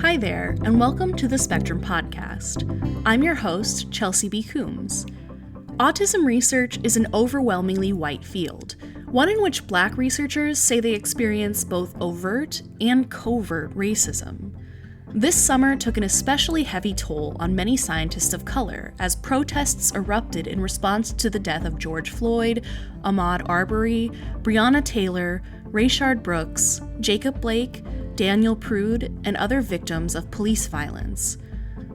Hi there, and welcome to the Spectrum Podcast. I'm your host, Chelsea B. Coombs. Autism research is an overwhelmingly white field, one in which Black researchers say they experience both overt and covert racism. This summer took an especially heavy toll on many scientists of color as protests erupted in response to the death of George Floyd, Ahmaud Arbery, Breonna Taylor, Rayshard Brooks, Jacob Blake, Daniel Prude, and other victims of police violence.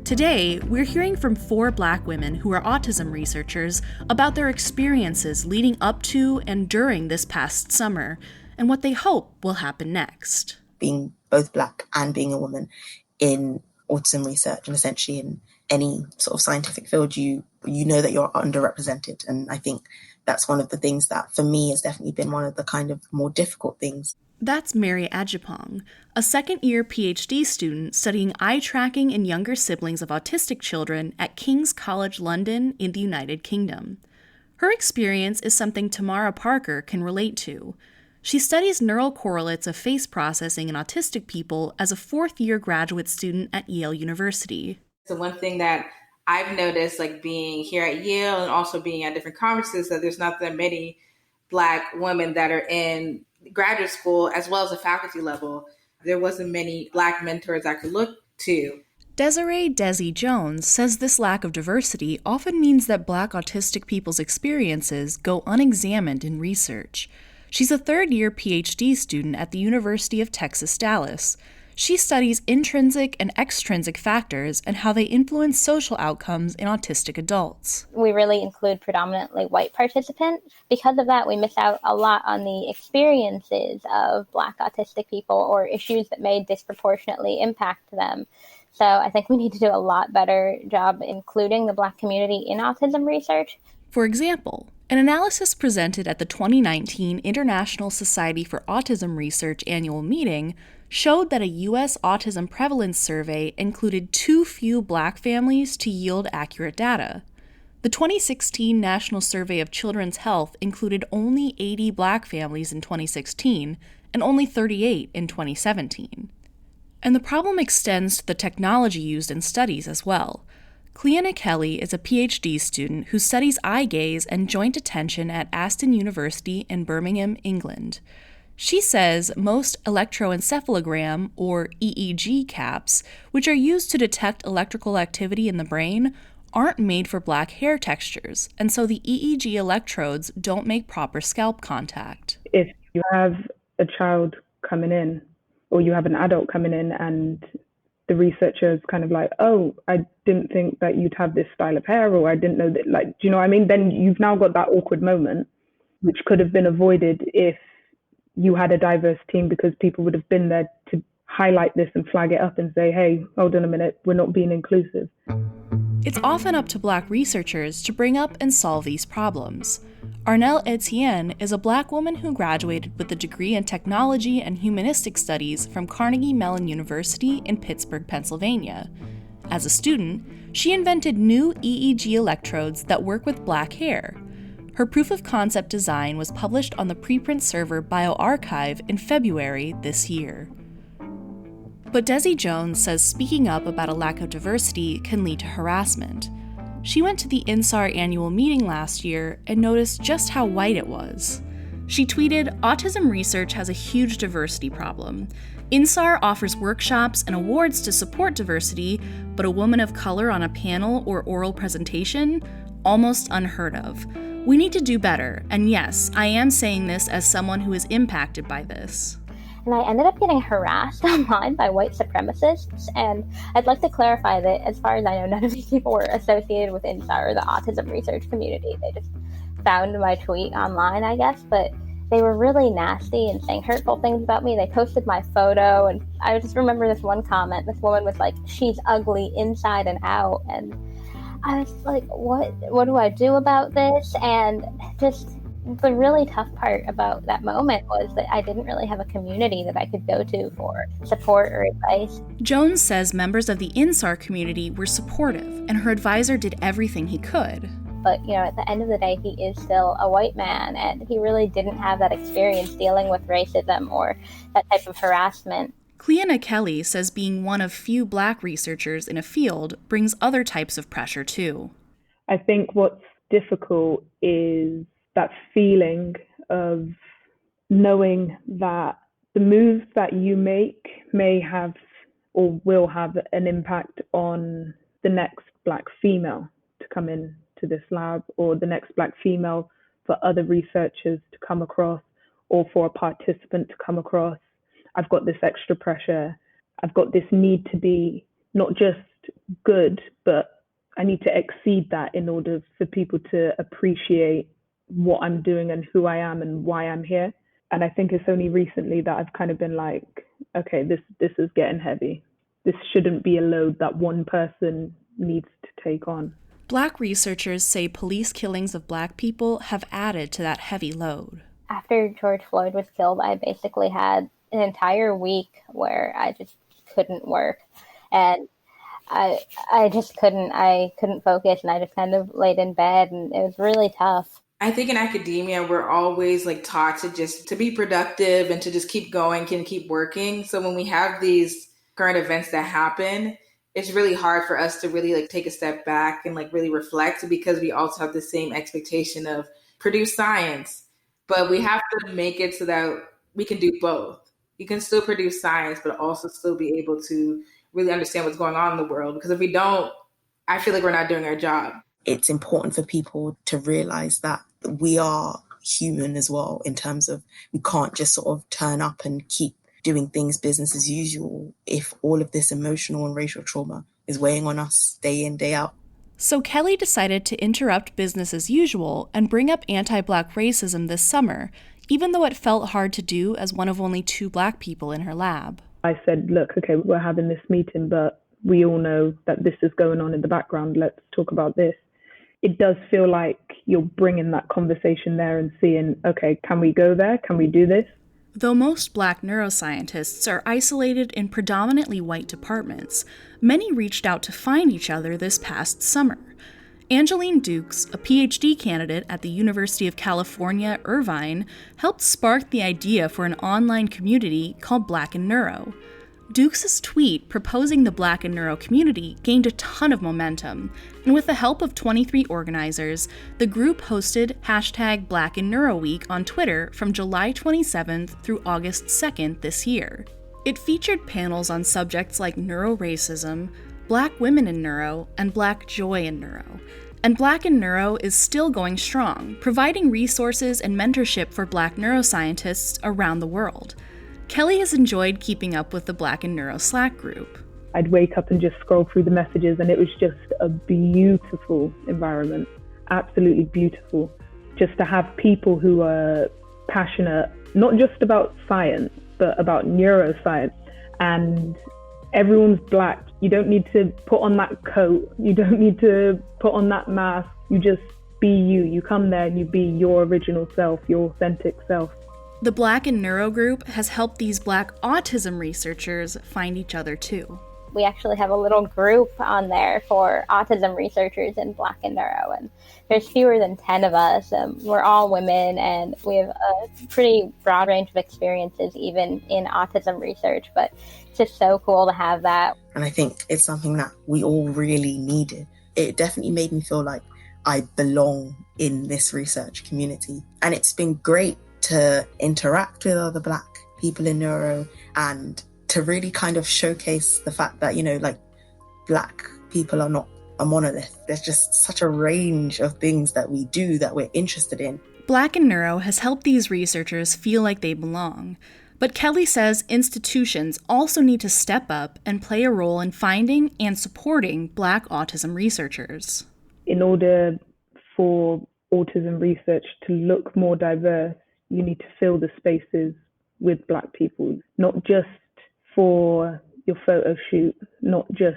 Today, we're hearing from 4 Black women who are autism researchers about their experiences leading up to and during this past summer, and what they hope will happen next. Being both Black and being a woman in autism research, and essentially in any sort of scientific field, you know that you're underrepresented. And I think that's one of the things that, for me, has definitely been one of the kind of more difficult things. That's Mary Ajapong, a second-year PhD student studying eye tracking in younger siblings of autistic children at King's College London in the United Kingdom. Her experience is something Tamara Parker can relate to. She studies neural correlates of face processing in autistic people as a fourth-year graduate student at Yale University. So one thing that I've noticed, like being here at Yale and also being at different conferences, that there's not that many Black women that are in graduate school as well as the faculty level. There wasn't many Black mentors I could look to. Desiree Desi Jones says this lack of diversity often means that Black autistic people's experiences go unexamined in research. She's a third-year PhD student at the University of Texas, Dallas. She studies intrinsic and extrinsic factors and how they influence social outcomes in autistic adults. We really include predominantly white participants. Because of that, we miss out a lot on the experiences of Black autistic people or issues that may disproportionately impact them. So I think we need to do a lot better job including the Black community in autism research. For example, an analysis presented at the 2019 International Society for Autism Research annual meeting showed that a U.S. autism prevalence survey included too few Black families to yield accurate data. The 2016 National Survey of Children's Health included only 80 Black families in 2016 and only 38 in 2017. And the problem extends to the technology used in studies as well. Cleana Kelly is a PhD student who studies eye gaze and joint attention at Aston University in Birmingham, England. She says most electroencephalogram, or EEG caps, which are used to detect electrical activity in the brain, aren't made for Black hair textures, and so the EEG electrodes don't make proper scalp contact. If you have a child coming in, or you have an adult coming in, and the researcher is kind of like, oh, I didn't think that you'd have this style of hair, or I didn't know that, like, do you know what I mean? Then you've now got that awkward moment, which could have been avoided if you had a diverse team, because people would have been there to highlight this and flag it up and say, hey, hold on a minute, we're not being inclusive. It's often up to Black researchers to bring up and solve these problems. Arnelle Etienne is a Black woman who graduated with a degree in technology and humanistic studies from Carnegie Mellon University in Pittsburgh, Pennsylvania. As a student, she invented new EEG electrodes that work with Black hair. Her proof of concept design was published on the preprint server bioRxiv in February this year. But Desi Jones says speaking up about a lack of diversity can lead to harassment. She went to the INSAR annual meeting last year and noticed just how white it was. She tweeted, "Autism research has a huge diversity problem. INSAR offers workshops and awards to support diversity, but a woman of color on a panel or oral presentation? Almost unheard of. We need to do better, and yes, I am saying this as someone who is impacted by this." And I ended up getting harassed online by white supremacists. And I'd like to clarify that, as far as I know, none of these people were associated with INSAR or the autism research community. They just found my tweet online, I guess. But they were really nasty and saying hurtful things about me. They posted my photo. And I just remember this one comment. This woman was like, "She's ugly inside and out." And I was like, what do I do about this? And just the really tough part about that moment was that I didn't really have a community that I could go to for support or advice. Jones says members of the INSAR community were supportive, and her advisor did everything he could. But, at the end of the day, he is still a white man, and he really didn't have that experience dealing with racism or that type of harassment. Cleona Kelly says being one of few Black researchers in a field brings other types of pressure too. I think what's difficult is that feeling of knowing that the moves that you make may have or will have an impact on the next Black female to come in to this lab, or the next Black female for other researchers to come across, or for a participant to come across. I've got this extra pressure. I've got this need to be not just good, but I need to exceed that in order for people to appreciate what I'm doing and who I am and why I'm here. And I think it's only recently that I've kind of been like, okay, this is getting heavy. This shouldn't be a load that one person needs to take on. Black researchers say police killings of Black people have added to that heavy load. After George Floyd was killed, I basically had an entire week where I just couldn't work. And I just couldn't focus, and I just kind of laid in bed, and it was really tough. I think in academia, we're always like taught to be productive and to just keep going and keep working. So when we have these current events that happen, it's really hard for us to really like take a step back and like really reflect, because we also have the same expectation of produce science, but we have to make it so that we can do both. You can still produce science, but also still be able to really understand what's going on in the world. Because if we don't, I feel like we're not doing our job. It's important for people to realize that we are human as well, in terms of we can't just sort of turn up and keep doing things business as usual if all of this emotional and racial trauma is weighing on us day in, day out. So Kelly decided to interrupt business as usual and bring up anti-Black racism this summer, even though it felt hard to do as one of only 2 Black people in her lab. I said, look, okay, we're having this meeting, but we all know that this is going on in the background. Let's talk about this. It does feel like you're bringing that conversation there and seeing, okay, can we go there? Can we do this? Though most Black neuroscientists are isolated in predominantly white departments, many reached out to find each other this past summer. Angeline Dukes, a PhD candidate at the University of California, Irvine, helped spark the idea for an online community called Black In Neuro. Dukes' tweet proposing the Black In Neuro community gained a ton of momentum, and with the help of 23 organizers, the group hosted #Black In Neuro Week on Twitter from July 27th through August 2nd this year. It featured panels on subjects like neuroracism, Black women in neuro, and Black joy in neuro. And Black In Neuro is still going strong, providing resources and mentorship for Black neuroscientists around the world. Kelly has enjoyed keeping up with the Black In Neuro Slack group. I'd wake up and just scroll through the messages, and it was just a beautiful environment, absolutely beautiful. Just to have people who are passionate, not just about science, but about neuroscience. And everyone's Black. You don't need to put on that coat. You don't need to put on that mask. You just be you. You come there and you be your original self, your authentic self. The Black In Neuro group has helped these Black autism researchers find each other too. We actually have a little group on there for autism researchers in Black In Neuro, and there's fewer than 10 of us. We're all women, and we have a pretty broad range of experiences even in autism research, but it's just so cool to have that. And I think it's something that we all really needed. It definitely made me feel like I belong in this research community. And it's been great to interact with other Black people in neuro and to really kind of showcase the fact that, like Black people are not a monolith. There's just such a range of things that we do that we're interested in. Black In Neuro has helped these researchers feel like they belong. But Kelly says institutions also need to step up and play a role in finding and supporting Black autism researchers. In order for autism research to look more diverse, you need to fill the spaces with Black people, not just for your photo shoot, not just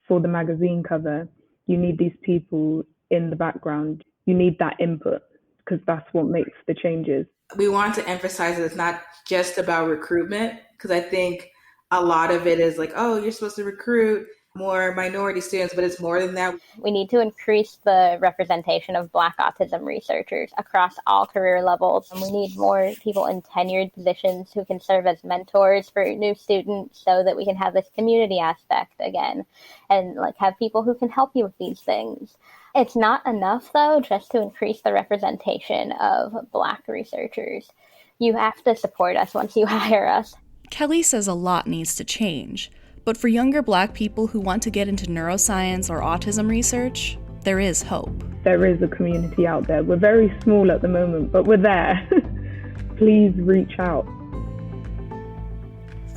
for the magazine cover. You need these people in the background. You need that input, because that's what makes the changes. We want to emphasize that it's not just about recruitment, because I think a lot of it is like, oh, you're supposed to recruit. more minority students, but it's more than that. We need to increase the representation of Black autism researchers across all career levels. And we need more people in tenured positions who can serve as mentors for new students so that we can have this community aspect again and like have people who can help you with these things. It's not enough, though, just to increase the representation of Black researchers. You have to support us once you hire us. Kelly says a lot needs to change, but for younger Black people who want to get into neuroscience or autism research, there is hope. There is a community out there. We're very small at the moment, but we're there. Please reach out.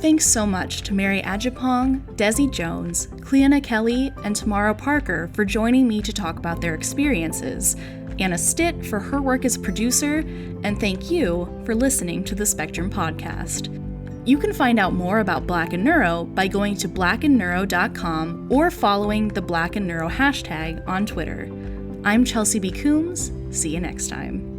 Thanks so much to Mary Ajapong, Desi Jones, Cleona Kelly, and Tamara Parker for joining me to talk about their experiences, Anna Stitt for her work as producer, and thank you for listening to the Spectrum Podcast. You can find out more about Black In Neuro by going to blackinneuro.com or following the Black In Neuro hashtag on Twitter. I'm Chelsea B. Coombs. See you next time.